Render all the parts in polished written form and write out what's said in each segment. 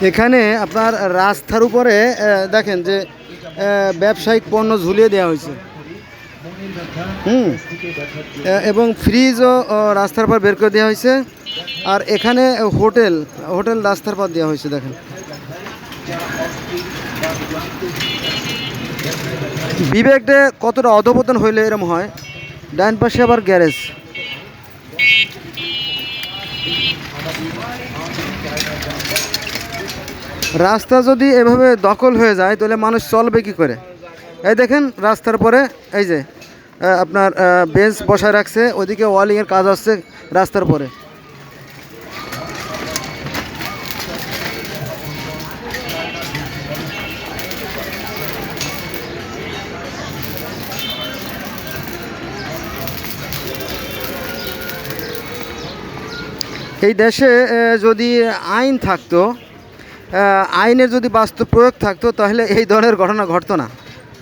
এখানে আপনার রাস্তার উপরে দেখেন যে ব্যবসায়িক পণ্য ঝুলিয়ে দেওয়া হয়েছে। এবং ফ্রিজও রাস্তার পর বের করে দেওয়া হয়েছে। আর এখানে হোটেল হোটেল রাস্তার পর দেওয়া হয়েছে। দেখেন বিবেকটা কতটা অধপতন হইলে এরকম হয়। ডান পাশে আবার গ্যারেজ। রাস্তা যদি এভাবে দখল হয়ে যায় তাহলে মানুষ চলবে কি করে? এই দেখেন রাস্তার পরে এই যে আপনার বেঞ্চ বসায় রাখছে, ওইদিকে ওয়ালিংয়ের কাজ হচ্ছে রাস্তার পরে। এই দেশে যদি আইন থাকতো, আইনের যদি বাস্তব প্রয়োগ থাকতো, তাহলে এই ধরনের ঘটনা ঘটতো না।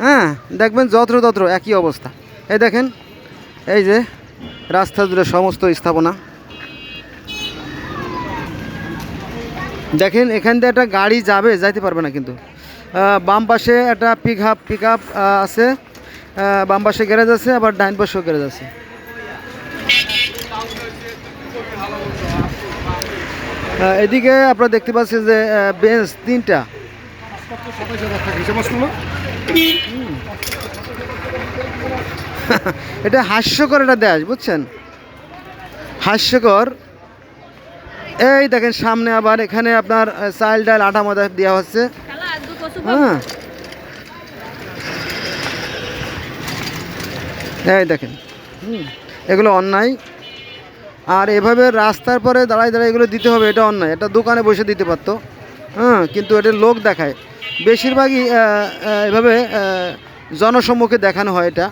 হ্যাঁ, দেখবেন যত্রতত্র একই অবস্থা। এই দেখেন এই যে রাস্তা জুড়ে সমস্ত স্থাপনা। দেখেন এখান দিয়ে একটা গাড়ি যাবে, যাইতে পারবে না কিন্তু। বাম পাশে একটা পিক আপ আছে, বাম পাশে গ্যারেজ আছে, আবার ডাইন পাশেও গ্যারেজ আছে। এদিকে আপনারা দেখতে পাচ্ছেন যে বেঞ্চ তিনটা। এটা হাস্যকর একটা দেশ, বুঝছেন, হাস্যকর। এই দেখেন সামনে আবার এখানে আপনার চাল ডাল আটা মাদা দেওয়া হচ্ছে। হ্যাঁ, এই দেখেন এগুলো অন্যায়। আর এভাবে রাস্তার পরে দাঁড়ায় দাঁড়ায় এগুলো দিতে হবে, এটা অন্যায়। এটা দোকানে বসে দিতে পারতো। হ্যাঁ, কিন্তু এটা লোক দেখায় বেশিরভাগই এভাবে জনসম্মুখে দেখানো হয় এটা।